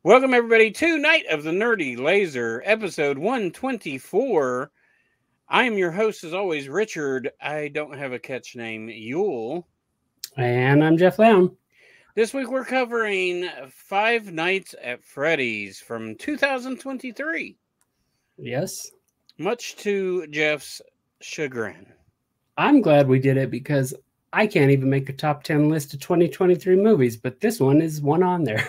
Welcome, everybody, to Night of the Nerdy Laser, episode 124. I am your host, as always, Richard. I don't have a catch name, Yule. And I'm Jeff Lamb. This week we're covering Five Nights at Freddy's from 2023. Yes. Much to Jeff's chagrin. I'm glad we did it because I can't even make a top 10 list of 2023 movies, but this one is one on there.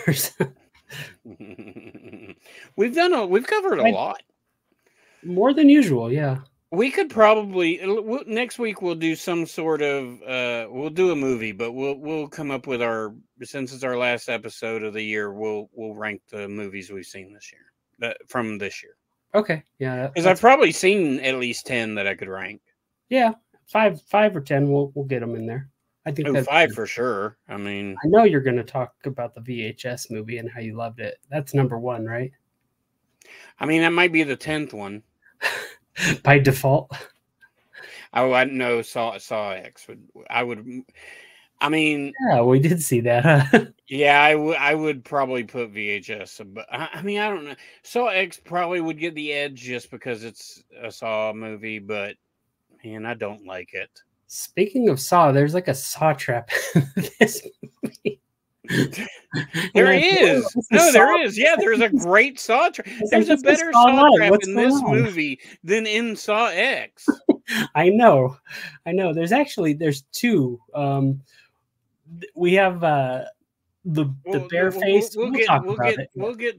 We've covered a lot. More than usual, yeah. We could probably next week we'll do some sort of we'll do a movie, but we'll come up with since it's our last episode of the year, we'll rank the movies we've seen this year from this year. Okay, yeah. Because I've probably seen at least 10 that I could rank. Yeah, five or 10, we'll get them in there. I think that's 5 for sure. I mean, I know you're going to talk about the VHS movie and how you loved it. That's number 1, right? I mean, that might be the 10th one. By default. Oh, I know. Saw X. I mean, yeah, we did see that. Huh? Yeah, I would probably put VHS, but I mean, I don't know. Saw X probably would get the edge just because it's a Saw movie, but man, I don't like it. Speaking of Saw, there's like a Saw trap in this movie. There is. No, there is. Yeah, there's a great Saw trap. There's a better Saw trap in this movie than in Saw X. I know. There's 2. We have the bear face. We'll get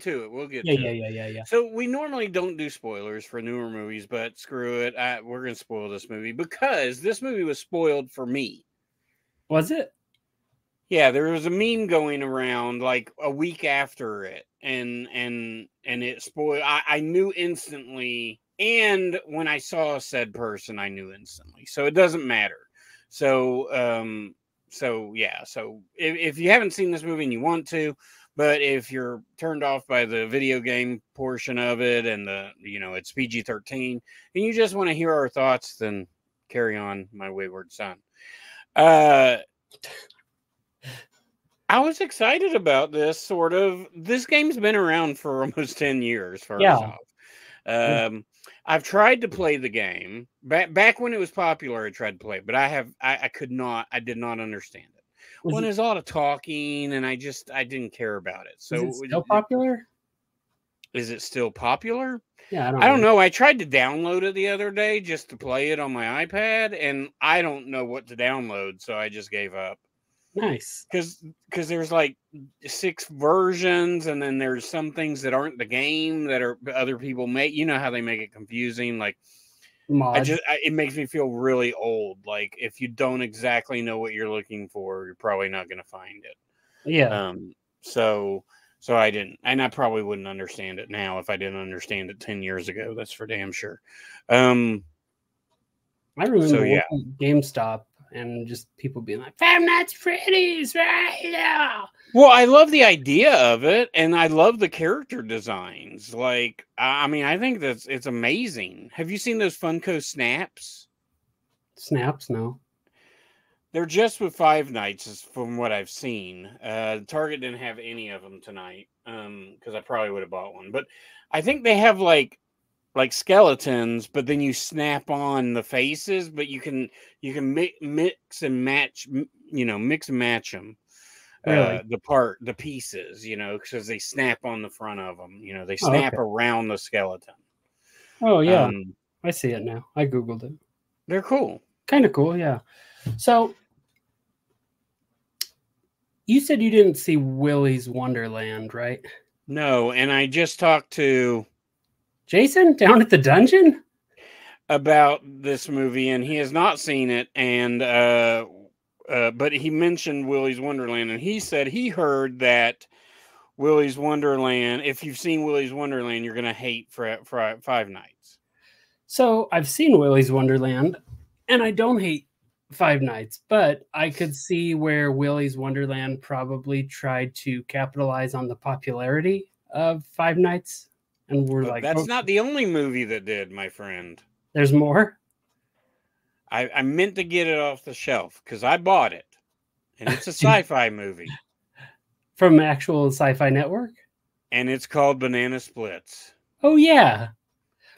to it. Yeah. So we normally don't do spoilers for newer movies, but screw it. We're gonna spoil this movie because this movie was spoiled for me. Was it? Yeah, there was a meme going around like a week after it, and it spoiled. I knew instantly, and when I saw said person, I knew instantly. So it doesn't matter. So yeah. So if you haven't seen this movie and you want to, but if you're turned off by the video game portion of it and it's PG-13 and you just want to hear our thoughts, then carry on, my wayward son. I was excited about this sort of. This game's been around for almost 10 years. First off, I've tried to play the game back when it was popular. I tried to play it, but I could not. I did not understand it. When there's a lot of talking, and I didn't care about it. So is it still popular? Is it still popular? Yeah, I don't know. I tried to download it the other day just to play it on my iPad, and I don't know what to download, so I just gave up. Nice. Because there's like 6 versions, and then there's some things that aren't the game that are other people make. You know how they make it confusing. Like, it makes me feel really old. Like, if you don't exactly know what you're looking for, you're probably not going to find it. Yeah. So I didn't, and I probably wouldn't understand it now if I didn't understand it 10 years ago. That's for damn sure. I remember GameStop. And just people being like, Five Nights at Freddy's right now. Well, I love the idea of it, and I love the character designs. Like, I mean, I think it's amazing. Have you seen those Funko Snaps? Snaps, no. They're just with Five Nights, from what I've seen. Target didn't have any of them tonight, because I probably would have bought one. But I think they have like skeletons, but then you snap on the faces, but you can mix and match them. Really? The pieces, because they snap on the front of them. They snap around the skeleton. Oh yeah, I see it now. I googled it. They're cool. Kind of cool, yeah. So you said you didn't see Willy's Wonderland, right? No, and I just talked to Jason down at the dungeon about this movie, and he has not seen it. And but he mentioned Willy's Wonderland, and he said he heard that Willy's Wonderland. If you've seen Willy's Wonderland, you're gonna hate Five Nights. So I've seen Willy's Wonderland, and I don't hate Five Nights, but I could see where Willy's Wonderland probably tried to capitalize on the popularity of Five Nights. And we're like, that's not the only movie that did, my friend. There's more. I meant to get it off the shelf because I bought it, and it's a sci-fi movie from actual Sci-Fi Network. And it's called Banana Splits. Oh yeah,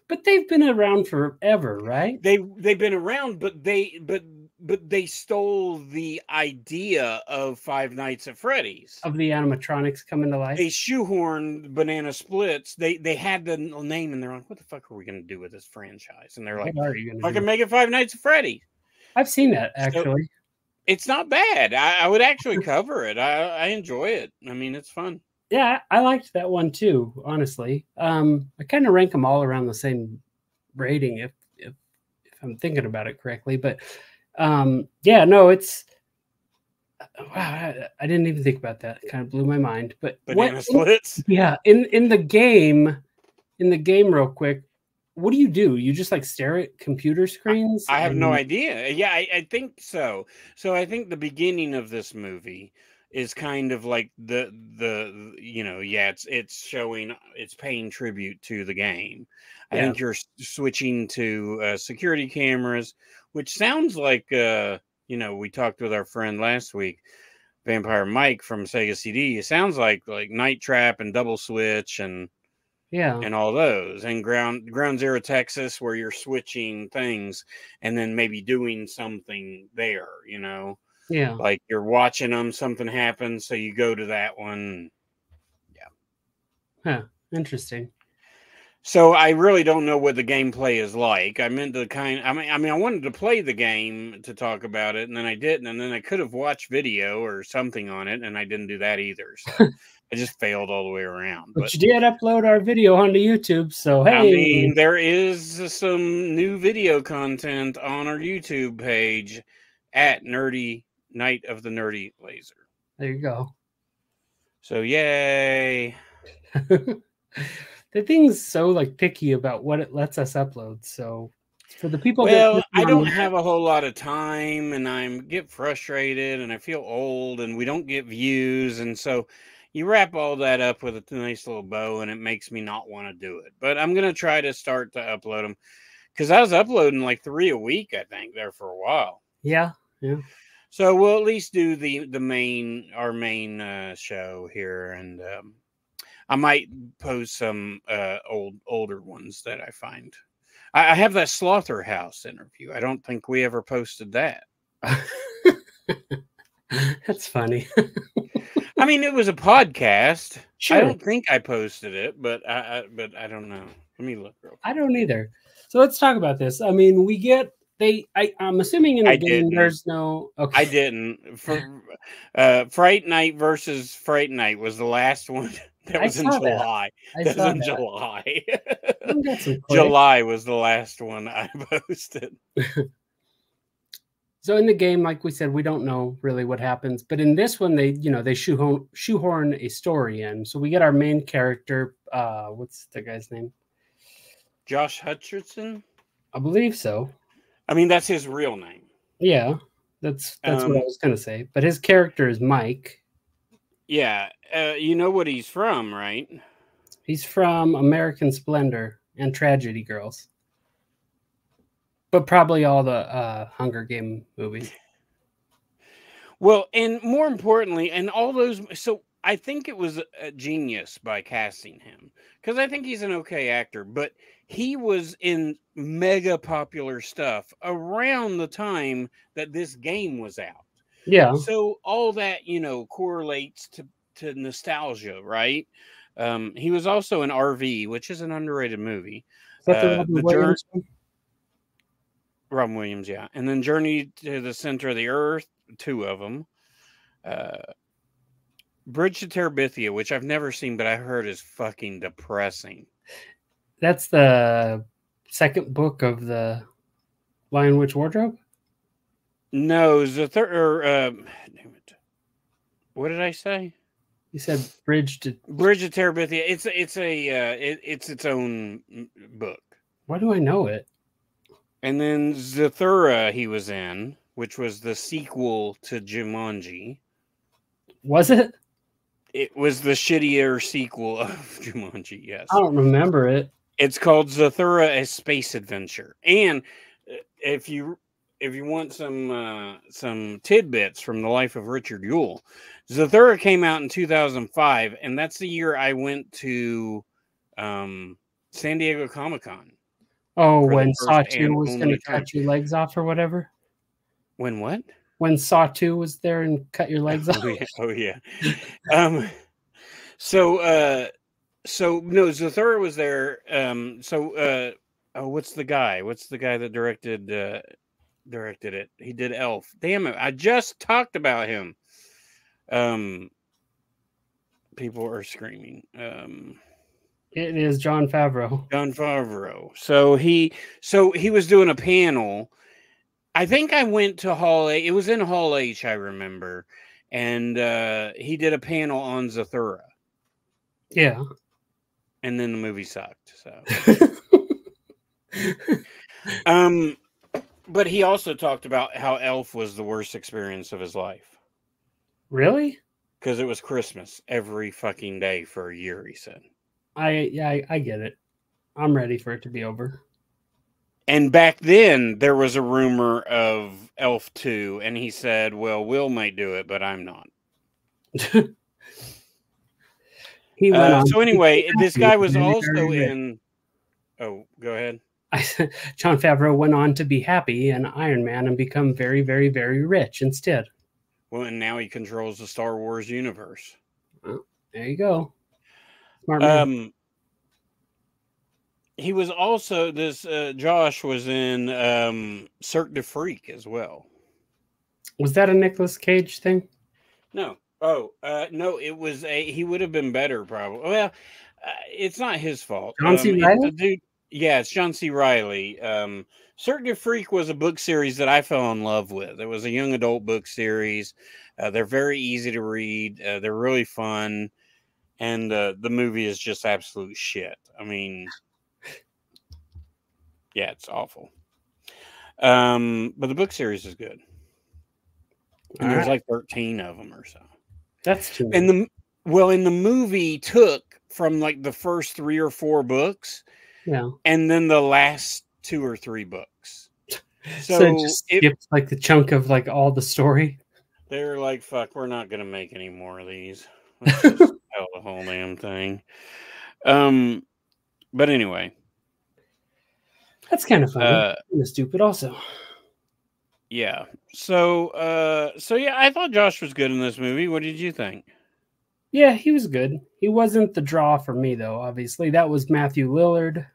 but they've been around forever, right? They've been around, but they stole the idea of Five Nights at Freddy's. Of the animatronics coming to life. They shoehorned Banana Splits. They had the name, and they're like, "What the fuck are we going to do with this franchise?" And they're like, What are you going "I to can do? make it Five Nights at Freddy's." I've seen that So actually. it's not bad. I would actually cover it. I enjoy it. I mean, it's fun. Yeah, I liked that one too, honestly. I kind of rank them all around the same rating if I'm thinking about it correctly. But yeah, no, it's wow, I didn't even think about that. It kind of blew my mind. But Banana Splits. Yeah, in the game, real quick, what do? You just like stare at computer screens? I have no idea. Yeah, I think so. So I think the beginning of this movie is kind of like the it's showing, it's paying tribute to the game. I think you're switching to security cameras, which sounds like we talked with our friend last week, Vampire Mike from Sega CD. It sounds like Night Trap and Double Switch and all those, and Ground Zero Texas, where you're switching things and then maybe doing something there, like you're watching them, something happens, so you go to that one. Interesting. So I really don't know what the gameplay is like. I meant to I wanted to play the game to talk about it, and then I didn't, and then I could have watched video or something on it, and I didn't do that either. So I just failed all the way around. But you did upload our video onto YouTube, so hey. I mean, there is some new video content on our YouTube page at Nerdy Night of the Nerdy Laser. There you go. So yay. The thing's so picky about what it lets us upload. So for the people I don't have a whole lot of time, and I get frustrated, and I feel old, and we don't get views, and so you wrap all that up with a nice little bow, and it makes me not want to do it. But I'm going to try to start to upload them, because I was uploading 3 a week, I think, there for a while. Yeah. So we'll at least do our main show here, and I might post some older ones that I find. I have that Slaughterhouse interview. I don't think we ever posted that. That's funny. I mean, it was a podcast. Sure. I don't think I posted it, but I don't know. Let me look real quick. I don't either. So let's talk about this. I mean, we get I'm assuming in the game there's no. Okay. I didn't. Fright Night versus Fright Night was the last one. That was in July. That was in July. July was the last one I posted. So in the game, like we said, we don't know really what happens. But in this one, they shoehorn a story in. So we get our main character. What's the guy's name? Josh Hutcherson? I believe so. I mean, that's his real name. Yeah, that's what I was going to say. But his character is Mike. Yeah. You know what he's from, right? He's from American Splendor and Tragedy Girls. But probably all the Hunger Game movies. Well, and more importantly, and all those... So I think it was a genius by casting him. Because I think he's an okay actor. But he was in mega popular stuff around the time that this game was out. Yeah. So all that, correlates to nostalgia, right? He was also in RV, which is an underrated movie. Is that the Robin Williams one? Robin Williams, yeah. And then Journey to the Center of the Earth, 2 of them. Bridge to Terabithia, which I've never seen, but I heard is fucking depressing. That's the second book of the Lion Witch Wardrobe? No, it's the third. What did I say? You said Bridge to Terabithia. It's its own book. Why do I know it? And then Zathura he was in, which was the sequel to Jumanji. Was it? It was the shittier sequel of Jumanji, yes. I don't remember it. It's called Zathura: A Space Adventure. And if you some tidbits from the life of Richard Ewell, Zathura came out in 2005, and that's the year I went to San Diego Comic-Con. Oh, for the when first Sawtooth and was going only to time. cut your legs off or whatever? When what? When Sawtooth was there and cut your legs off? Oh yeah. So no, Zathura was there. What's the guy? What's the guy that directed it? He did Elf. Damn it! I just talked about him. People are screaming. It is Jon Favreau. Jon Favreau. So he was doing a panel. I think I went to Hall H. It was in Hall H, I remember, and he did a panel on Zathura. Yeah. And then the movie sucked. So, but he also talked about how Elf was the worst experience of his life. Really? Because it was Christmas every fucking day for a year, he said. I get it. I'm ready for it to be over. And back then, there was a rumor of Elf 2, and he said, well, Will might do it, but I'm not. So anyway, this guy was also in... Oh, go ahead. Jon Favreau went on to be happy in Iron Man and become very, very, very rich instead. Well, and now he controls the Star Wars universe. Well, there you go. Smart man. He was also Josh was in Cirque du Freak as well. Was that a Nicolas Cage thing? No. Oh, no, it was he would have been better probably. Well, it's not his fault. John C. Reilly? It's John C. Reilly. Cirque du Freak was a book series that I fell in love with. It was a young adult book series. They're very easy to read. They're really fun. And the movie is just absolute shit. I mean... Yeah, it's awful. But the book series is good. And there's like 13 of them or so. That's too many. And the movie took from like the first 3 or 4 books. Yeah. And then the last 2 or 3 books. So it just skips like the chunk of like all the story. They were like, fuck, we're not gonna make any more of these. Let's just tell the whole damn thing. But anyway. That's kind of funny. Kind of stupid also. Yeah. So yeah, I thought Josh was good in this movie. What did you think? Yeah, he was good. He wasn't the draw for me though, obviously. That was Matthew Lillard.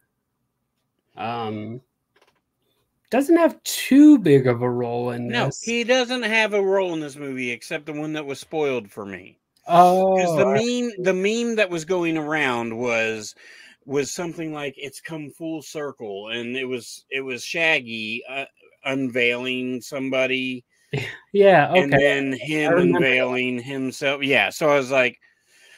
Doesn't have too big of a role in this. No, he doesn't have a role in this movie except the one that was spoiled for me. Oh, because the meme that was going around was something like it's come full circle, and it was Shaggy unveiling somebody. Yeah, okay. And then him unveiling himself. Yeah, so I was like,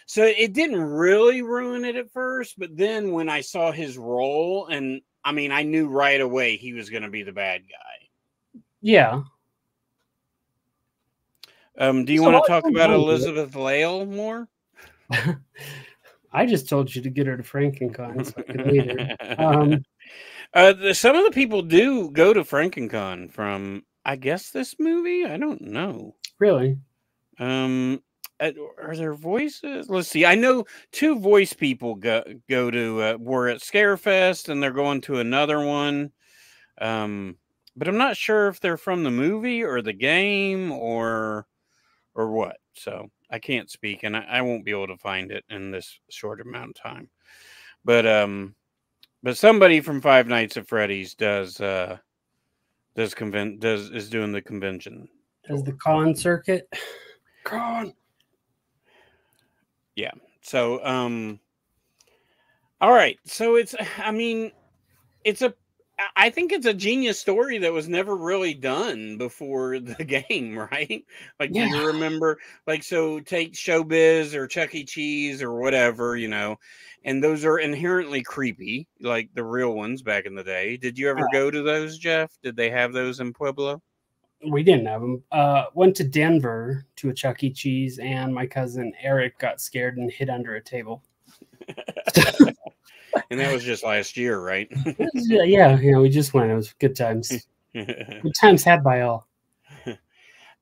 so it didn't really ruin it at first, but then when I saw his role, and I mean, I knew right away he was going to be the bad guy. Yeah. Do you want to talk about Elizabeth Lail more? I just told you to get her to FrankenCon so I could meet her. Some of the people do go to FrankenCon from, I guess, this movie. I don't know. Really? Are there voices? Let's see. I know 2 voice people go to were at Scarefest, and they're going to another one. But I'm not sure if they're from the movie or the game or what. So I can't speak, and I won't be able to find it in this short amount of time. But somebody from Five Nights at Freddy's is doing the convention. Does the con circuit? Con. Yeah. So all right. So I think it's a genius story that was never really done before the game, right? Like, yeah. Do you remember, like, so take Showbiz or Chuck E. Cheese or whatever, and those are inherently creepy, like the real ones back in the day. Did you ever go to those, Jeff? Did they have those in Pueblo? We didn't have them. Went to Denver to a Chuck E. Cheese, and my cousin Eric got scared and hid under a table. And that was just last year, right? Yeah, we just went. It was good times. Good times had by all.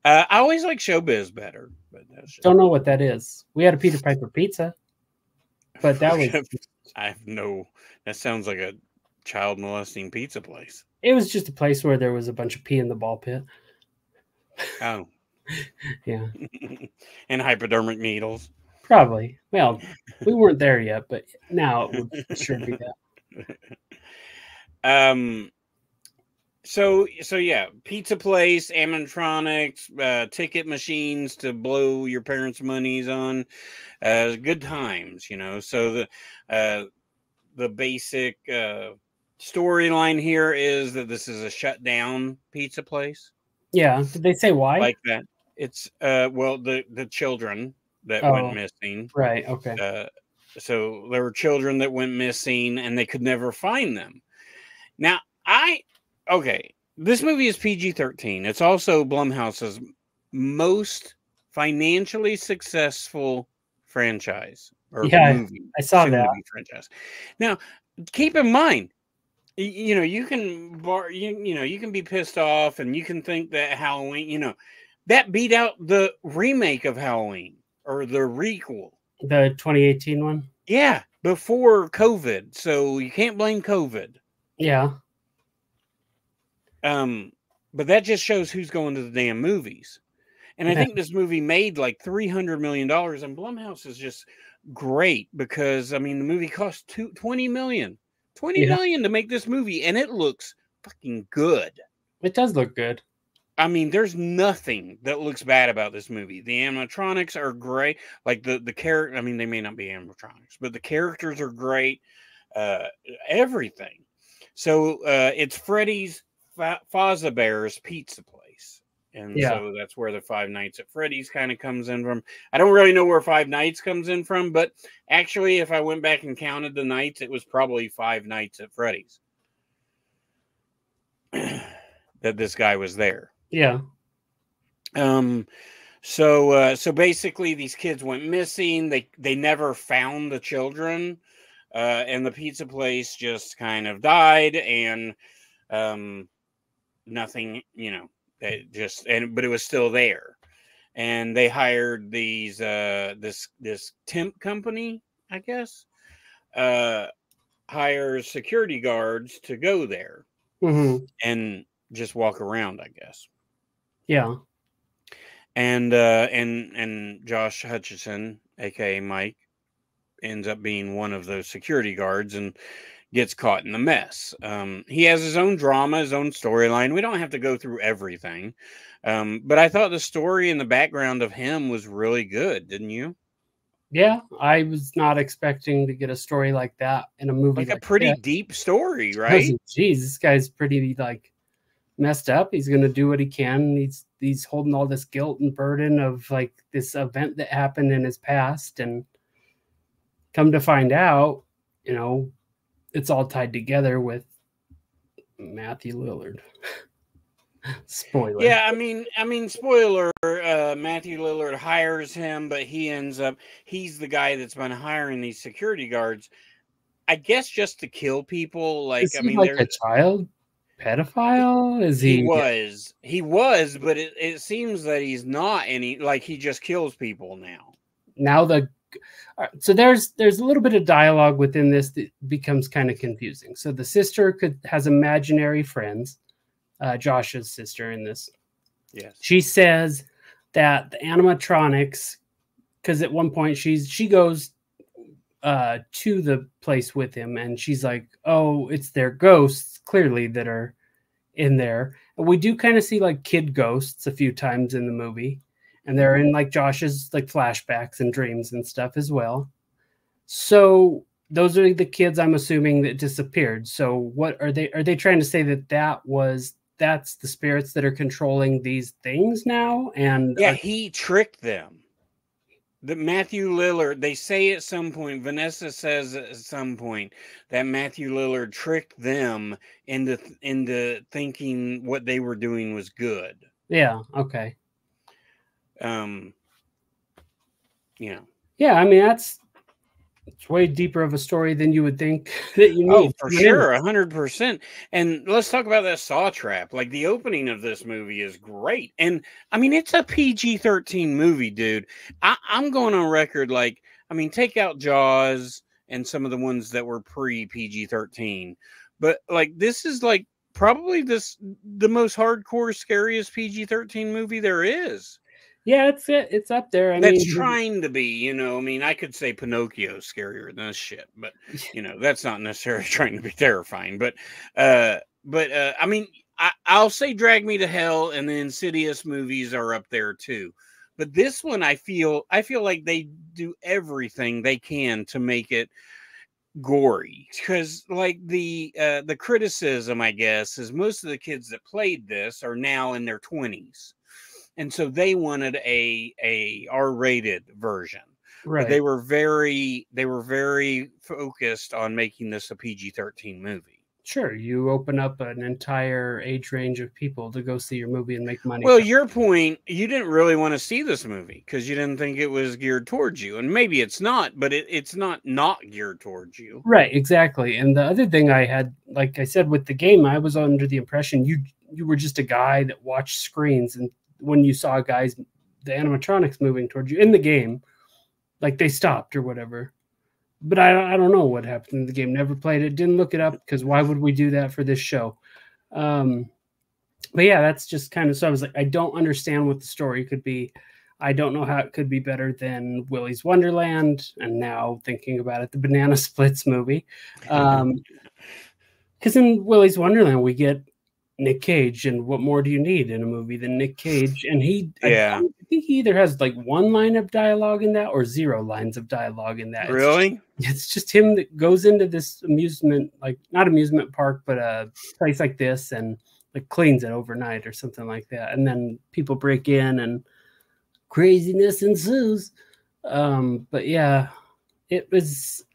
I always like Showbiz better, but that's just... Don't know what that is. We had a Peter Piper pizza, but that was... I have no... That sounds like a child molesting pizza place. It was just a place where there was a bunch of pee in the ball pit. Oh. Yeah. And hypodermic needles. Probably. Well, we weren't there yet, but now it would sure be that. So yeah, pizza place, animatronics, ticket machines to blow your parents' monies on, good times, you know. So the basic storyline here is that this is a shut down pizza place. Yeah. Did they say why? Like that. It's well, the children that went missing. Right. Okay. So there were children that went missing and they could never find them. Now, okay, this movie is PG-13. It's also Blumhouse's most financially successful franchise. Or movie, I saw that. Franchise. Now, keep in mind, you know, you can you can be pissed off and you can think that Halloween, you know, that beat out the remake of Halloween or the requel. The 2018 one? Yeah, before COVID. So you can't blame COVID. Yeah. But that just shows who's going to the damn movies. And I think this movie made like $300 million, and Blumhouse is just great because, I mean, the movie cost $20 million to make this movie, and it looks fucking good. It does look good. I mean, there's nothing that looks bad about this movie. The animatronics are great. Like the character, I mean, they may not be animatronics, but the characters are great. Everything. So it's Freddy's Fazbear's Pizza Place. And so that's where the Five Nights at Freddy's kind of comes in from. I don't really know where Five Nights comes in from, but actually, if I went back and counted the nights, it was probably Five Nights at Freddy's that this guy was there. Yeah. So basically, these kids went missing. They never found the children, and the pizza place just kind of died, and nothing, you know. But it was still there, and they hired these this temp company, I guess, hires security guards to go there and just walk around, I guess. Yeah. And Josh Hutcherson, aka Mike, ends up being one of those security guards and gets caught in the mess. He has his own drama, his own storyline. We don't have to go through everything. But I thought the story and the background of him was really good, didn't you? Yeah, I was not expecting to get a story like that in a movie. Like a pretty deep story, right? Geez, this guy's pretty like messed up. He's gonna do what he can. He's holding all this guilt and burden of like this event that happened in his past, and come to find out, you know, it's all tied together with Matthew Lillard. Spoiler. Yeah, I mean, spoiler. Matthew Lillard hires him, but he's the guy that's been hiring these security guards, I guess, just to kill people. Like, is he like a child pedophile? Is he? He was, but it seems that he's not any. Like, he just kills people now. So there's a little bit of dialogue within this that becomes kind of confusing. So the sister has imaginary friends, Josh's sister in this. Yes. She says that the animatronics, because at one point she goes to the place with him, and she's like, oh, it's their ghosts clearly that are in there. And we do kind of see like kid ghosts a few times in the movie. And they're in like Josh's like flashbacks and dreams and stuff as well. So those are the kids, I'm assuming, that disappeared. So what are they? Are they trying to say that's the spirits that are controlling these things now? And yeah, he tricked them. The Matthew Lillard, they say at some point, Vanessa says at some point that Matthew Lillard tricked them into thinking what they were doing was good. Yeah. Okay. You know. Yeah, I mean It's way deeper of a story than you would think that you Oh, need. for sure, 100%. And let's talk about that saw trap. Like the opening of this movie is great, and I mean it's a PG-13 movie, dude. I'm going on record. Like, I mean, take out Jaws and some of the ones that were pre PG-13, but like this is like probably the most hardcore, scariest PG-13 movie there is. Yeah, it's up there. I That's mean, trying to be, I mean, I could say Pinocchio's scarier than this shit, but that's not necessarily trying to be terrifying. But I mean, I'll say Drag Me to Hell and the Insidious movies are up there too. But this one, I feel like they do everything they can to make it gory, because like the criticism, I guess, is most of the kids that played this are now in their 20s, and so they wanted a R-rated version, but right. they were very focused on making this a PG-13 movie. Sure, you open up an entire age range of people to go see your movie and make money Well, from your point, you didn't really want to see this movie because you didn't think it was geared towards you, and maybe it's not, but it's not geared towards you. Right, exactly. And the other thing I had, like I said, with the game, I was under the impression you were just a guy that watched screens, and when you saw guys, the animatronics moving towards you in the game, like they stopped or whatever. But I don't know what happened in the game. Never played it. Didn't look it up because why would we do that for this show? But yeah, that's just kind of, so I was like, I don't understand what the story could be. I don't know how it could be better than Willy's Wonderland. And now thinking about it, the Banana Splits movie. Because in Willy's Wonderland, we get Nick Cage, and what more do you need in a movie than Nick Cage? And I think he either has like one line of dialogue in that or 0 lines of dialogue in that. Really? It's just him that goes into this amusement, like not amusement park, but a place like this, and like cleans it overnight or something like that. And then people break in and craziness ensues. But yeah,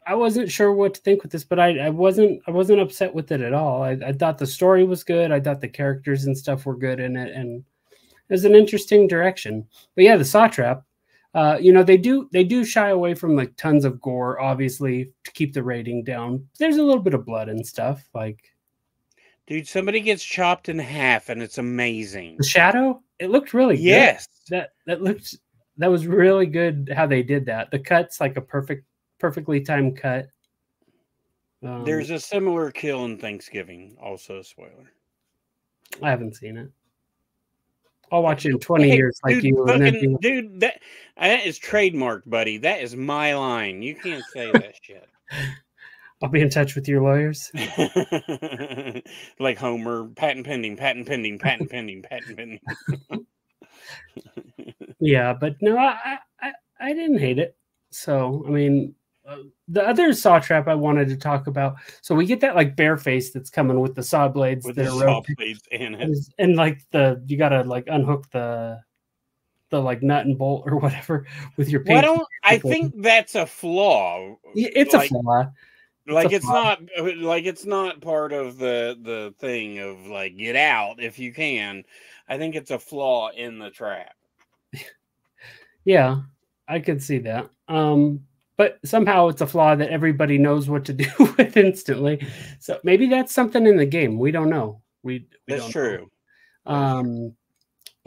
I wasn't sure what to think with this, but I wasn't upset with it at all. I thought the story was good. I thought the characters and stuff were good in it, and it was an interesting direction. But yeah, the saw trap, they do shy away from like tons of gore, obviously, to keep the rating down. There's a little bit of blood and stuff. Like, dude, somebody gets chopped in half, and it's amazing. The Shadow, it looked really good. That was really good how they did that. The cut's like a perfectly timed cut. There's a similar kill in Thanksgiving, also a spoiler. I haven't seen it. I'll watch it in 20 years like dude, you. Dude, that is trademarked, buddy. That is my line. You can't say that shit. I'll be in touch with your lawyers. Like Homer, patent pending, patent pending, patent pending, patent pending. Yeah, but no, I didn't hate it. So, I mean, the other saw trap I wanted to talk about. So we get that like bear face that's coming with the saw blades with that the are saw blades in it, and like you gotta like unhook the like nut and bolt or whatever with your paint. I think that's a flaw. It's like, a flaw. It's not part of the thing of like get out if you can. I think it's a flaw in the trap. Yeah, I could see that. But somehow it's a flaw that everybody knows what to do with instantly. So maybe that's something in the game. We don't know. That's true. But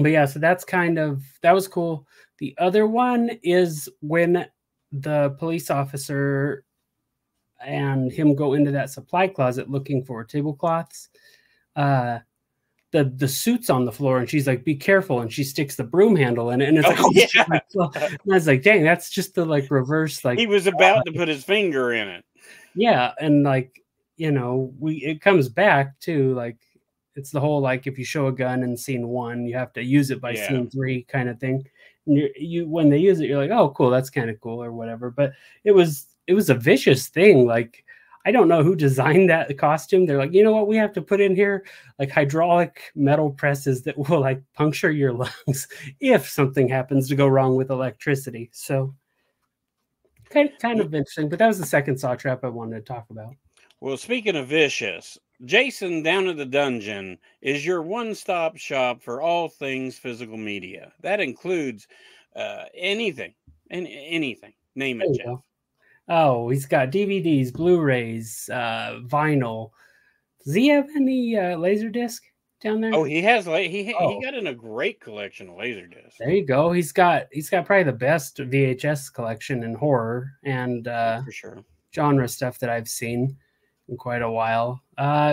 yeah, so that was cool. The other one is when the police officer and him go into that supply closet looking for tablecloths. The suit's on the floor, and she's like, "Be careful!" and she sticks the broom handle in it, and it's and I was like, "Dang, that's just the like reverse." Like he was about to put his finger in it. Yeah, and like it comes back to like it's the whole like if you show a gun in scene 1, you have to use it by scene 3 kind of thing. And you when they use it, you're like, "Oh, cool, that's kind of cool" or whatever. But it was a vicious thing, like. I don't know who designed that costume. They're like, you know what? We have to put in here like hydraulic metal presses that will like puncture your lungs if something happens to go wrong with electricity. So kind of interesting. But that was the second saw trap I wanted to talk about. Well, speaking of vicious, Jason Down at the Dungeon is your one-stop shop for all things physical media. That includes anything. Name it, Jeff. Oh, he's got DVDs, Blu-rays, vinyl. Does he have any Laserdisc down there? Oh, he has he Oh, got in a great collection of Laserdiscs. there you go. He's got probably the best VHS collection in horror and For sure. genre stuff that I've seen in quite a while.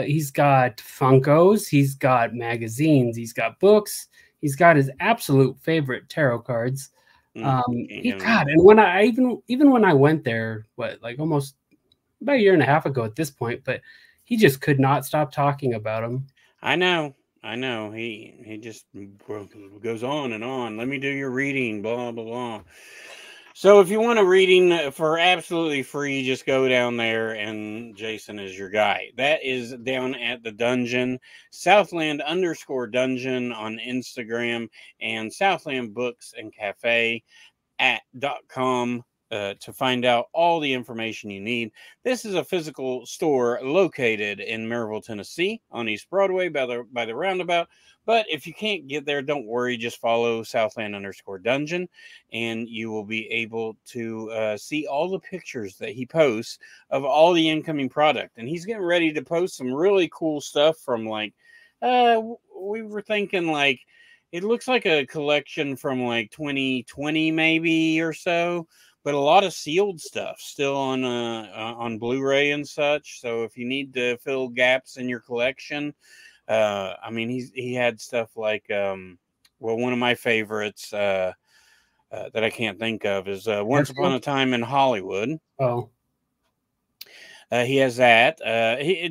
He's got Funkos, he's got magazines, he's got books, he's got his absolute favorite tarot cards. God, and when I even when I went there, almost about a year and a half ago at this point, but he just could not stop talking about them. I know. He just goes on and on. Let me do your reading, blah blah blah. So if you want a reading for absolutely free, just go down there and Jason is your guy. That is down at the dungeon, Southland_dungeon on Instagram, and Southland Books and Cafe .com to find out all the information you need. This is a physical store located in Maryville, Tennessee on East Broadway by the roundabout. But if you can't get there, don't worry. Just follow Southland_dungeon and you will be able to see all the pictures that he posts of all the incoming product. And he's getting ready to post some really cool stuff from we were thinking it looks like a collection from 2020 maybe or so, but a lot of sealed stuff still on Blu-ray and such. So if you need to fill gaps in your collection, he had stuff one of my favorites that I can't think of is Once Upon a Time in Hollywood. Oh. He has that.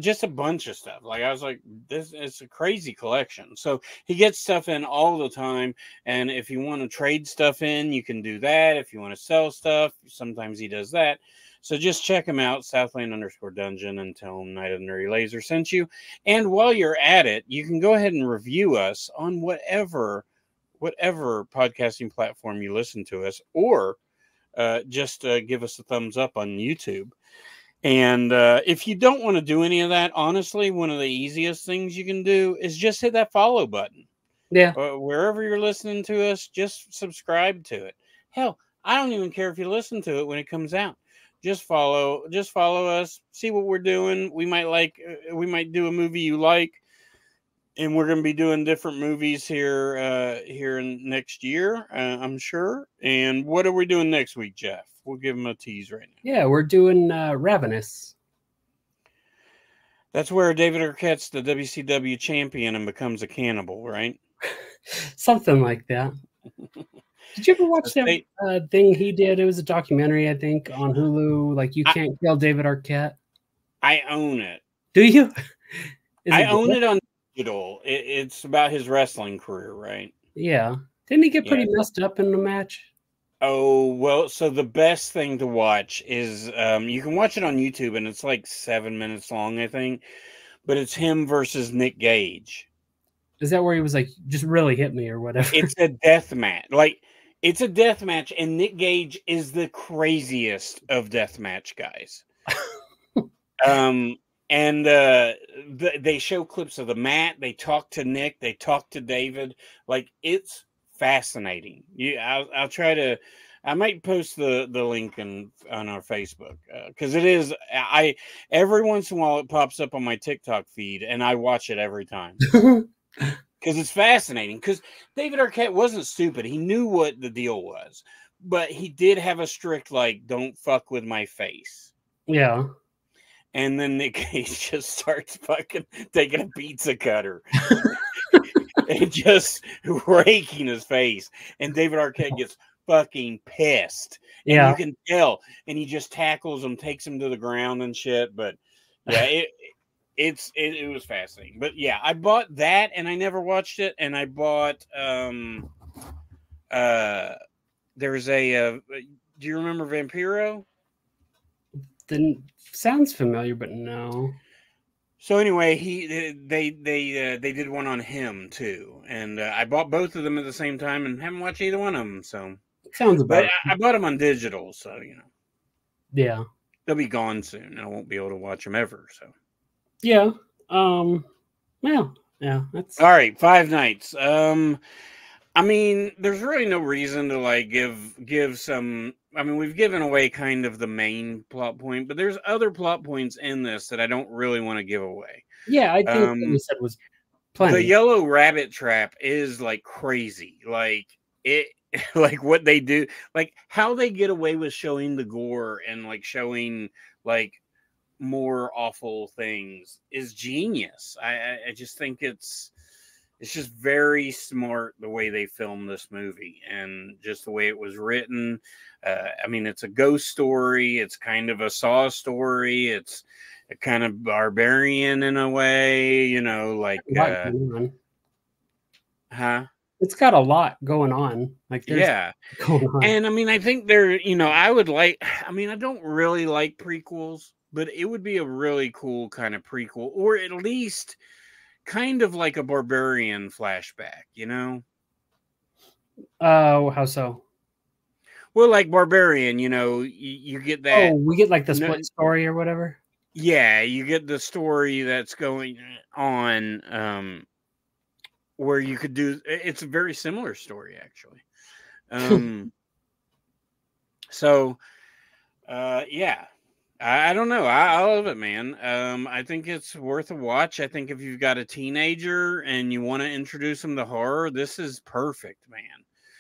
Just a bunch of stuff. I was like, this is a crazy collection. So he gets stuff in all the time. And if you want to trade stuff in, you can do that. If you want to sell stuff, sometimes he does that. So just check him out, Southland_dungeon, and tell him Night of the Nerdy Laser sent you. And while you're at it, you can go ahead and review us on whatever podcasting platform you listen to us, or just give us a thumbs up on YouTube. And if you don't want to do any of that, honestly, one of the easiest things you can do is just hit that follow button. Yeah. Wherever you're listening to us, just subscribe to it. Hell, I don't even care if you listen to it when it comes out. Just follow us, see what we're doing. We might do a movie you like, and we're going to be doing different movies here in next year, I'm sure. And what are we doing next week, Jeff? We'll give them a tease right now. Yeah, we're doing Ravenous. That's where David Arquette's the WCW champion and becomes a cannibal, right? Something like that. Did you ever watch that thing he did? It was a documentary, I think, on Hulu. You Can't Kill David Arquette. I own it. Do you? I own it on digital. It's about his wrestling career, right? Yeah. Didn't he get pretty messed up in the match? Oh, well, so the best thing to watch is you can watch it on YouTube, and it's 7 minutes long, I think. But it's him versus Nick Gage. Is that where he was just really hit me or whatever? It's a death match. It's a death match, and Nick Gage is the craziest of death match guys. They show clips of the mat. They talk to Nick. They talk to David. It's fascinating. I'll try to. I might post the link on our Facebook because it is. Every once in a while it pops up on my TikTok feed, and I watch it every time. Because it's fascinating. Because David Arquette wasn't stupid. He knew what the deal was. But he did have a strict, don't fuck with my face. Yeah. And then Nick Cage just starts fucking taking a pizza cutter. And just raking his face. And David Arquette gets fucking pissed. And you can tell. And he just tackles him, takes him to the ground and shit. But, yeah, it was fascinating. But yeah, I bought that and I never watched it. And I bought there's a do you remember Vampiro? Sounds familiar, but no. So anyway, they did one on him too, and I bought both of them at the same time and haven't watched either one of them. So sounds about. But I bought them on digital, so Yeah, they'll be gone soon. I won't be able to watch them ever. So yeah, yeah. That's all right. 5 Nights. I mean, there's really no reason to like give some. I mean, we've given away kind of the main plot point, but there's other plot points in this that I don't really want to give away. Yeah, I think what you said was The plenty. yellow rabbit trap is like crazy. Like it, like what they do, like how they get away with showing the gore and like showing like more awful things is genius. I just think it's just very smart the way they filmed this movie and just the way it was written. I mean, it's a ghost story. It's kind of a Saw story. It's a kind of barbarian in a way, you know, like, huh? It's got a lot going on. Like, there's going on. And I mean, I think there, you know, I mean, I don't really like prequels, but it would be a really cool kind of prequel, or at least kind of like a barbarian flashback, you know? Oh, how so? Well, like Barbarian, you know, you get that. Oh, we get like the split story or whatever. Yeah, you get the story that's going on, where you could do. It's a very similar story, actually. So, yeah, I don't know. I love it, man. I think it's worth a watch. I think if you've got a teenager and you want to introduce them to horror, this is perfect, man.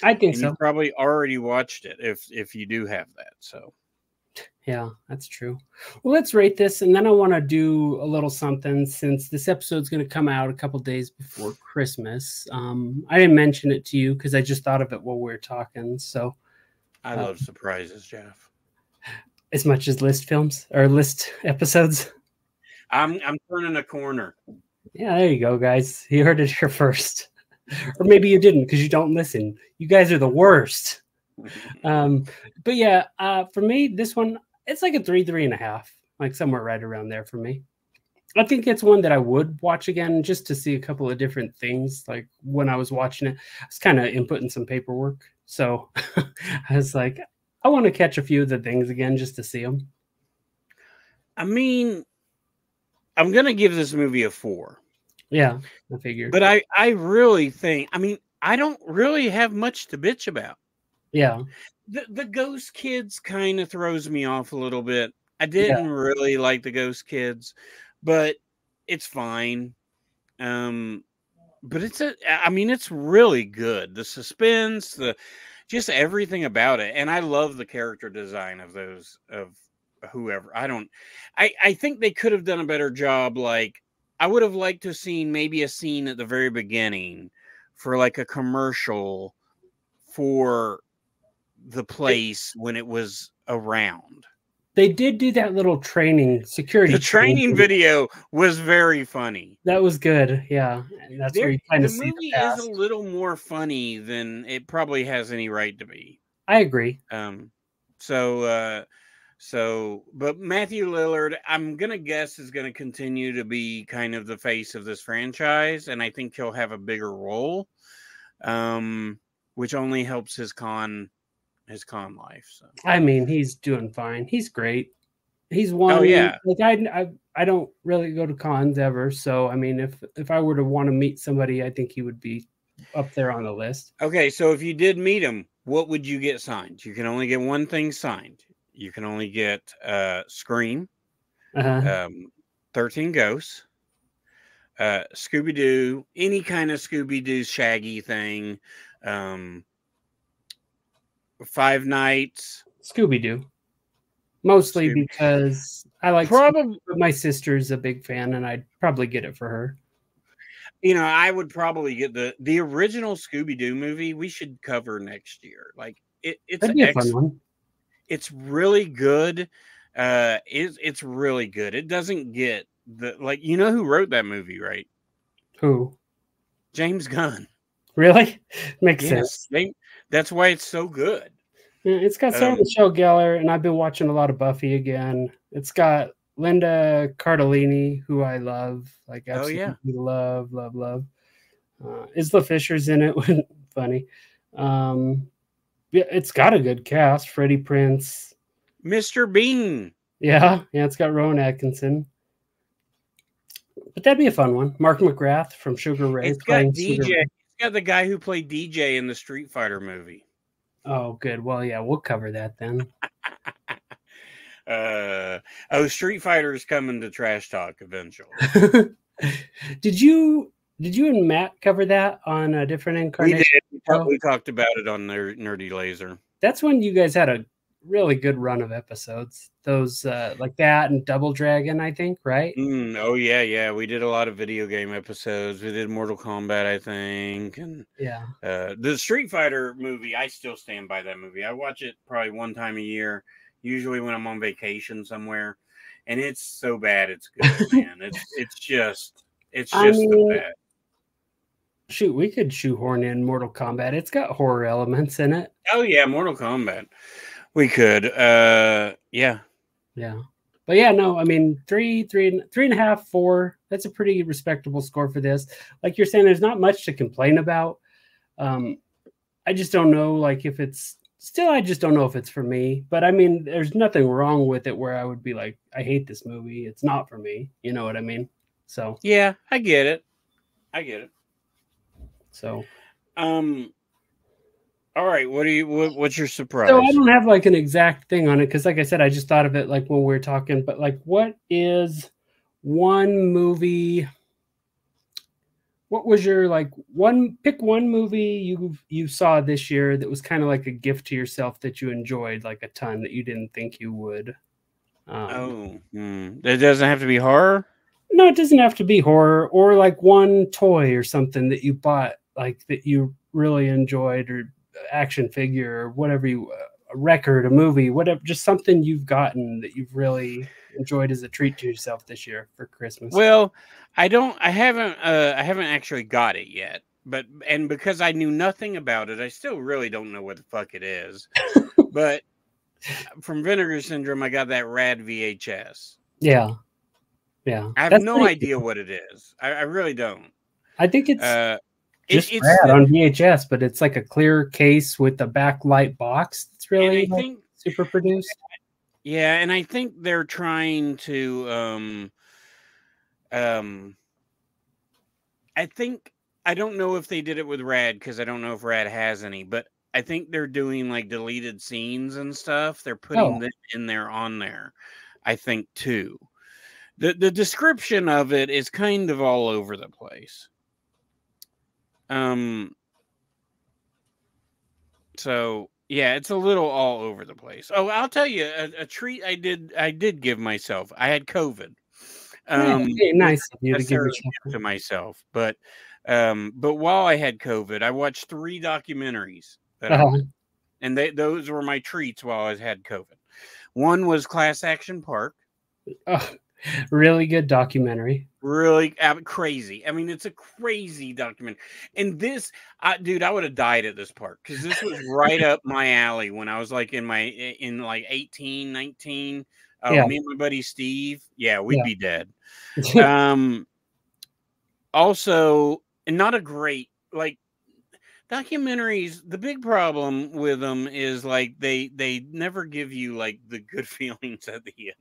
I think and so. You've probably already watched it if you do have that. So, yeah, that's true. Well, let's rate this, and then I want to do a little something since this episode's going to come out a couple days before Christmas. I didn't mention it to you because I just thought of it while we were talking. So, I love surprises, Jeff. As much as list films or list episodes. I'm turning a corner. Yeah, there you go, guys. You heard it here first. Or maybe you didn't because you don't listen. You guys are the worst. But yeah, for me, this one, it's like a 3.5, like somewhere right around there for me. I think it's one that I would watch again just to see a couple of different things. Like when I was watching it, I was kind of inputting some paperwork. So I was like, I want to catch a few of the things again just to see them. I mean, I'm going to give this movie a 4. Yeah, I figured. But I really think, I mean, I don't really have much to bitch about. Yeah. The Ghost Kids kind of throws me off a little bit. I didn't really like the Ghost Kids, but it's fine. But I mean, it's really good. The suspense, just everything about it. And I love the character design of whoever. I think they could have done a better job. Like, I would have liked to have seen maybe a scene at the very beginning for like a commercial for the place when it was around. They did do that little security. The training video was very funny. That was good. Yeah. And that's where you kind of see the movie is a little more funny than it probably has any right to be. I agree. But Matthew Lillard, I'm going to guess, is going to continue to be kind of the face of this franchise. And I think he'll have a bigger role, which only helps his con life. So. I mean, he's doing fine. He's great. He's one. Oh yeah. Like I don't really go to cons ever. So, I mean, if I were to want to meet somebody, I think he would be up there on the list. Okay. So if you did meet him, what would you get signed? You can only get one thing signed. You can only get Scream, 13 Ghosts, Scooby-Doo, any kind of Scooby-Doo Shaggy thing, Five Nights. Scooby-Doo. Mostly because I like probably my sister's a big fan and I'd probably get it for her. You know, I would probably get the original Scooby-Doo movie. We should cover next year. Like it's That'd be a fun one. It's really good. It's really good. It doesn't get you know who wrote that movie, right? Who? James Gunn. Really? Makes sense. That's why it's so good. Yeah, it's got Sarah Michelle Gellar, and I've been watching a lot of Buffy again. It's got Linda Cardellini, who I love, like absolutely love. Isla Fisher's in it. Funny. Yeah, it's got a good cast. Freddie Prinze, Mr. Bean. Yeah, it's got Rowan Atkinson. But that'd be a fun one. Mark McGrath from Sugar Ray. It's got DJ. got the guy who played DJ in the Street Fighter movie. Oh, good. Well, yeah, we'll cover that then. Street Fighter is coming to Trash Talk eventually. Did you and Matt cover that on a different incarnation? We did. We talked about it on Nerdy Laser. That's when you guys had a really good run of episodes. Those like that and Double Dragon, I think, right? Oh yeah. We did a lot of video game episodes. We did Mortal Kombat, I think, and yeah. The Street Fighter movie. I still stand by that movie. I watch it probably one time a year, usually when I'm on vacation somewhere, and it's so bad it's good, man. It's just the best. Shoot, we could shoehorn in Mortal Kombat. It's got horror elements in it. Oh yeah, Mortal Kombat. We could. Yeah. But yeah, no, I mean, 3.5, 4. That's a pretty respectable score for this. Like you're saying, there's not much to complain about. I just don't know, like, if it's still, I just don't know if it's for me. But I mean, there's nothing wrong with it where I would be like, I hate this movie. It's not for me. You know what I mean? So yeah, I get it. So, all right. What's your surprise? So I don't have like an exact thing on it because, like I said, I just thought of it like when we were talking. But like, what is one movie? What was your like pick one movie you saw this year that was kind of like a gift to yourself that you enjoyed like a ton that you didn't think you would? It doesn't have to be horror. No, it doesn't have to be horror, or like one toy or something that you bought like that you really enjoyed, or action figure, or whatever a record, a movie, whatever, just something you've gotten that you've really enjoyed as a treat to yourself this year for Christmas. Well, I haven't actually got it yet, and because I knew nothing about it, I still really don't know what the fuck it is. But from Vinegar Syndrome, I got that rad VHS. Yeah. I have no idea what it is. I really don't. I think it's just rad on VHS, but it's like a clear case with a backlight box. It's really super produced. Yeah, and I think they're trying to I don't know if they did it with Rad because I don't know if Rad has any, but I think they're doing like deleted scenes and stuff. They're putting them in there on there, I think, too. The description of it is kind of all over the place. So yeah, it's a little all over the place. Oh, I'll tell you a treat I did give myself. I had COVID. Nice of you to give to myself, but while I had COVID, I watched 3 documentaries and those were my treats while I had COVID. One was Class Action Park. Oh, really good documentary. Really crazy. I mean, it's a crazy documentary. And this, dude, I would have died at this park because this was right up my alley when I was like in like 18, 19. Me and my buddy Steve. Yeah, we'd be dead. Also, and not a great, like, documentaries, the big problem with them is like they never give you like the good feelings at the end.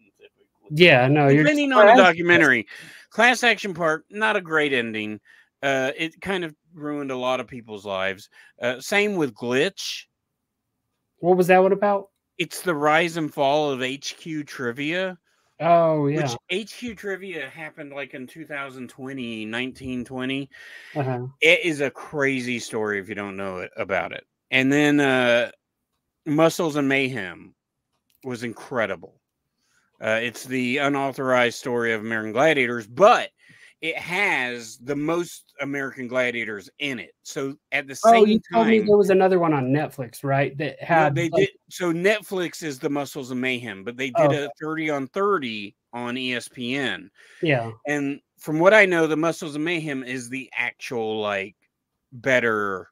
Yeah, no, depending on the documentary. Class Action Park, not a great ending. It kind of ruined a lot of people's lives. Same with Glitch. What was that one about? It's the rise and fall of HQ Trivia. Oh, yeah. Which HQ Trivia happened like in 1920. It is a crazy story if you don't know about it. And then Muscles and Mayhem was incredible. It's the unauthorized story of American Gladiators, but it has the most American Gladiators in it. So at the same you told me there was another one on Netflix, right? That had did. So Netflix is the Muscles of Mayhem, but they did a 30 on 30 on ESPN. Yeah. And from what I know, the Muscles of Mayhem is the actual like better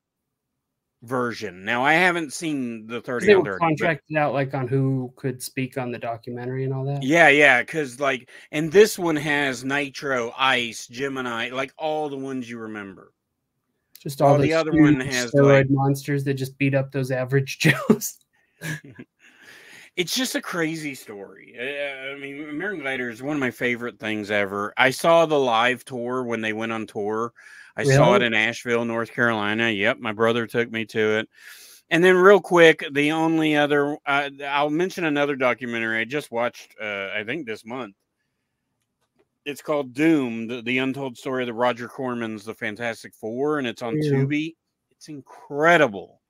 version. Now I haven't seen the 30 they on were 30. Contracted out like on who could speak on the documentary and all that. Yeah, because like, and this one has Nitro, Ice, Gemini, like all the ones you remember. Just all the other one has steroid monsters that just beat up those average Joes. It's just a crazy story. I mean, American Gladiator is one of my favorite things ever. I saw the live tour when they went on tour. I saw it Really? in Asheville, North Carolina. Yep, my brother took me to it. And then, real quick, the only other I'll mention another documentary I just watched. I think this month. It's called Doom: the Untold Story of the Roger Corman's The Fantastic Four, and it's on Yeah. Tubi. It's incredible.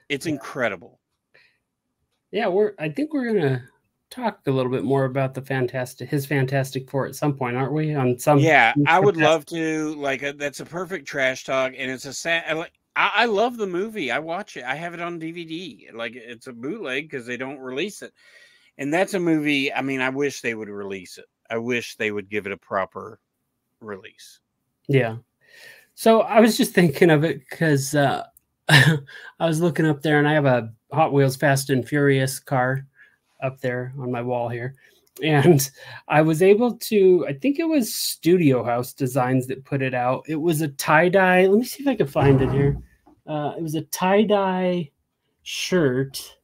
It's incredible. Yeah, I think we're gonna talk a little bit more about his Fantastic Four at some point, aren't we? On some. Yeah, I would love to. Like, that's a perfect trash talk, and it's a sad. I love the movie. I watch it. I have it on DVD. Like, it's a bootleg because they don't release it, and that's a movie. I mean, I wish they would release it. I wish they would give it a proper release. Yeah. So I was just thinking of it because I was looking up there, and I have a Hot Wheels Fast and Furious car up there on my wall here. And I was able to, I think it was Studio House Designs that put it out. It was a tie-dye. Let me see if I can find it here. It was a tie-dye shirt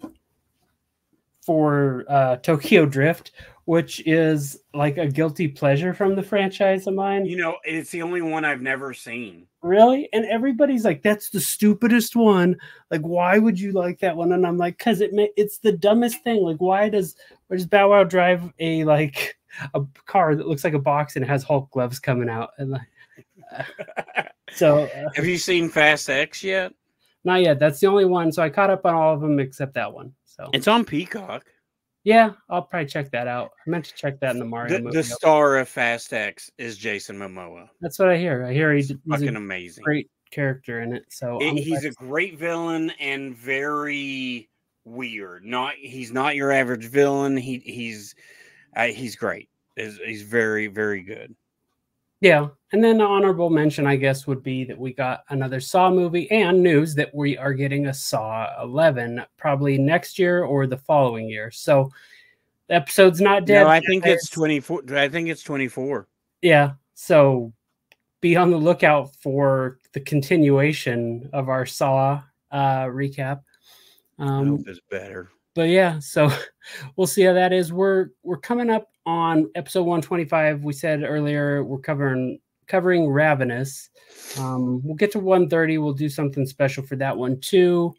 for Tokyo Drift, which is like a guilty pleasure from the franchise of mine. You know, it's the only one I've never seen. Really? And everybody's like, that's the stupidest one. Like, why would you like that one? And I'm like, because it's the dumbest thing. Like, why does Bow Wow drive a car that looks like a box and has Hulk gloves coming out? And so, have you seen Fast X yet? Not yet. That's the only one. So I caught up on all of them except that one. So it's on Peacock. Yeah, I'll probably check that out. I meant to check that in the Mario movie. The star of Fast X is Jason Momoa. That's what I hear. I hear he's fucking amazing. Great character in it. So he's a great villain and very weird. He's not your average villain. He's great. He's very, very good. Yeah. And then the honorable mention, I guess, would be that we got another Saw movie and news that we are getting a Saw 11 probably next year or the following year. So the episode's not dead. No, I think it's 24. I think it's 24. Yeah. So be on the lookout for the continuation of our Saw recap. I hope it's better. But yeah, so we'll see how that is. We're coming up on episode 125. We said earlier we're covering Ravenous. We'll get to 130. We'll do something special for that one too.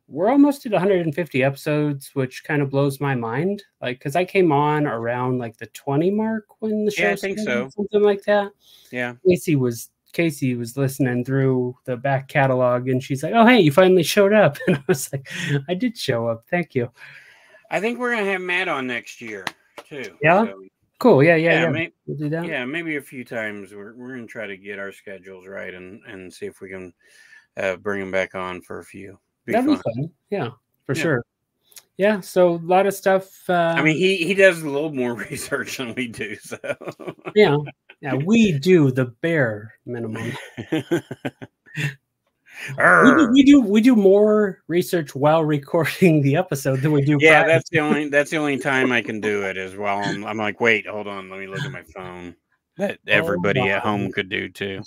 We're almost at 150 episodes, which kind of blows my mind. Like, because I came on around like the 20 mark when the show started, so. Something like that. Yeah. Casey was listening through the back catalog, and she's like, "Oh, hey, you finally showed up." And I was like, "I did show up. Thank you." I think we're gonna have Matt on next year too. Yeah. So, cool. Yeah. Maybe, we'll do that. Yeah, maybe a few times. We're gonna try to get our schedules right and see if we can bring him back on for a few. That'd be fun. Yeah, for sure. Yeah, so a lot of stuff. I mean, he does a little more research than we do. So yeah, we do the bare minimum. we do more research while recording the episode than we do. Yeah, prior. that's the only time I can do it is while I'm like, wait, hold on, let me look at my phone. That everybody at home could do too.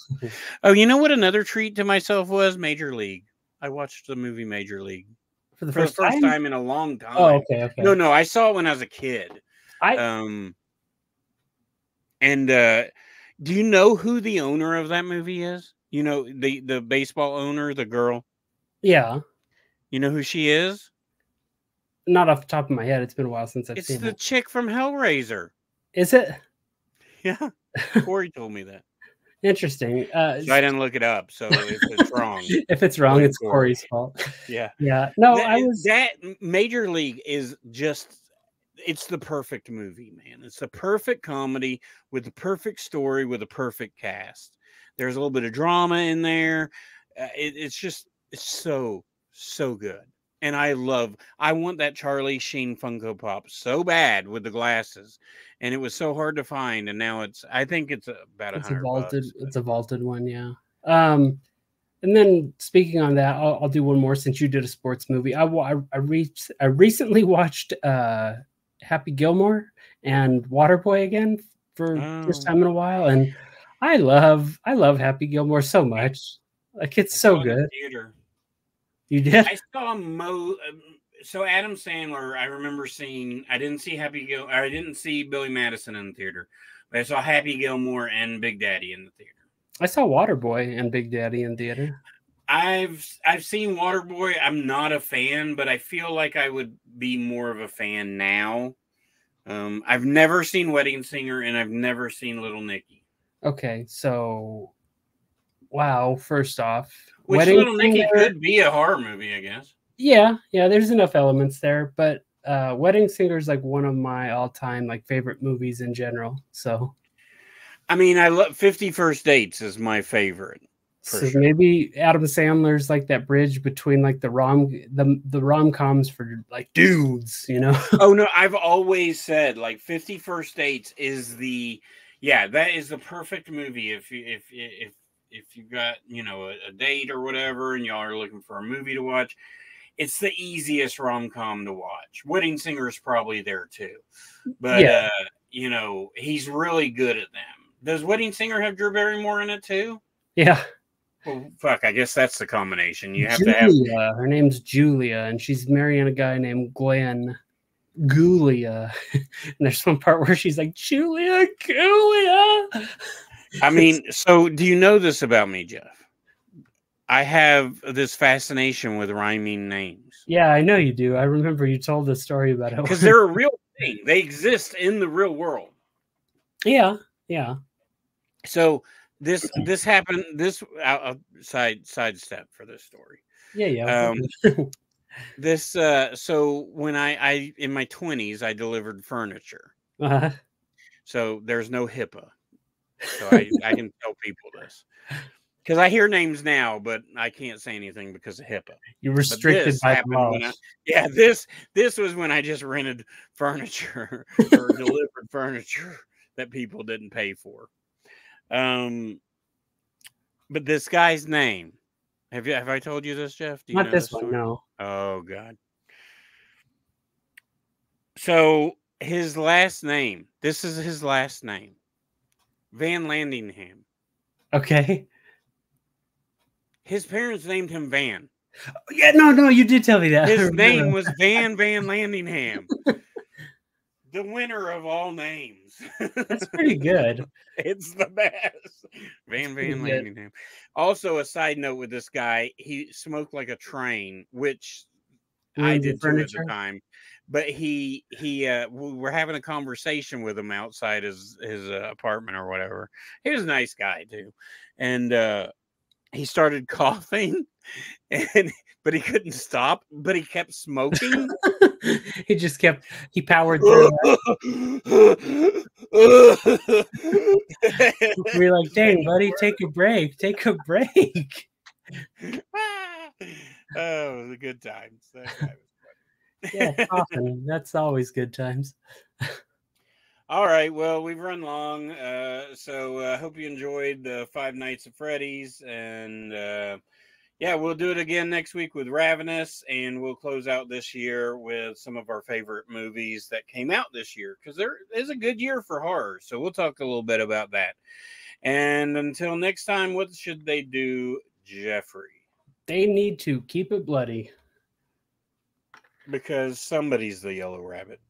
Oh, you know what? Another treat to myself was Major League. I watched the movie Major League for the first time in a long time. Oh, okay. No, I saw it when I was a kid. Do you know who the owner of that movie is? You know, the baseball owner, the girl? Yeah. You know who she is? Not off the top of my head. It's been a while since I've seen it. It's the chick from Hellraiser. Is it? Yeah. Corey told me that. Interesting. So I didn't look it up. So if it's wrong, it's wrong, it's Corey's fault. Yeah. No, that Major League is just. It's the perfect movie, man. It's the perfect comedy with the perfect story with a perfect cast. There's a little bit of drama in there. It's so good. And I want that Charlie Sheen Funko Pop so bad with the glasses, and it was so hard to find. And now I think it's about $100. It's a vaulted one, yeah. And then speaking on that, I'll do one more since you did a sports movie. I recently watched Happy Gilmore and Waterboy again for first time in a while, and I love Happy Gilmore so much. Like, it's so good. Theater. You did? I saw So Adam Sandler, I remember seeing. I didn't see I didn't see Billy Madison in the theater, but I saw Happy Gilmore and Big Daddy in the theater. I saw Waterboy and Big Daddy in theater. I've seen Waterboy. I'm not a fan, but I feel like I would be more of a fan now. I've never seen Wedding Singer, and I've never seen Little Nicky. Okay, so wow. First off, Which Wedding Little Nicky Singer, could be a horror movie, I guess. yeah, there's enough elements there, but Wedding Singer is like one of my all-time like favorite movies in general. So I mean, I love 50 First Dates is my favorite. So sure. maybe Adam Sandler's like that bridge between like the rom-coms for like dudes, you know? Oh no, I've always said like 50 First Dates is that is the perfect movie if you got, you know, a date or whatever and y'all are looking for a movie to watch. It's the easiest rom-com to watch. Wedding Singer is probably there too. But Yeah. You know, he's really good at them. Does Wedding Singer have Drew Barrymore in it too? Yeah. Well, fuck, I guess that's the combination. You have Julia, to have. her name's Julia, and she's marrying a guy named Glenn Gulia. And there's one part where she's like, Julia Gulia. I mean, so do you know this about me, Jeff? I have this fascination with rhyming names. Yeah, I know you do. I remember you told the story about it. Because they're a real thing. They exist in the real world. Yeah, yeah. So this happened. This sidestep for this story. Yeah. This so when I in my 20s I delivered furniture. Uh-huh. So there's no HIPAA. So I can tell people this. Because I hear names now, but I can't say anything because of HIPAA. You're restricted by the law. This was when I just rented furniture or delivered furniture that people didn't pay for. But this guy's name, have I told you this, Jeff? Do you Not know this one, story? No. Oh God. So his last name. This is his last name. Van Landingham. Okay. His parents named him Van. Yeah, no, you did tell me that. His name was Van Landingham. The winner of all names. That's pretty good. It's the best. Van Landingham. Also, a side note with this guy, he smoked like a train, which I did too at the time. But we were having a conversation with him outside his apartment or whatever. He was a nice guy too, and he started coughing, but he couldn't stop. But he kept smoking. He powered through. We're like, dang, buddy, take a break. Oh, the good times. That guy was funny. Yeah, often. That's always good times. All right. Well, we've run long. So I hope you enjoyed the Five Nights at Freddy's. And yeah, we'll do it again next week with Ravenous. And we'll close out this year with some of our favorite movies that came out this year. Because there is a good year for horror. So we'll talk a little bit about that. And until next time, what should they do, Jeffrey? They need to keep it bloody. Because somebody's the Yellow Rabbit.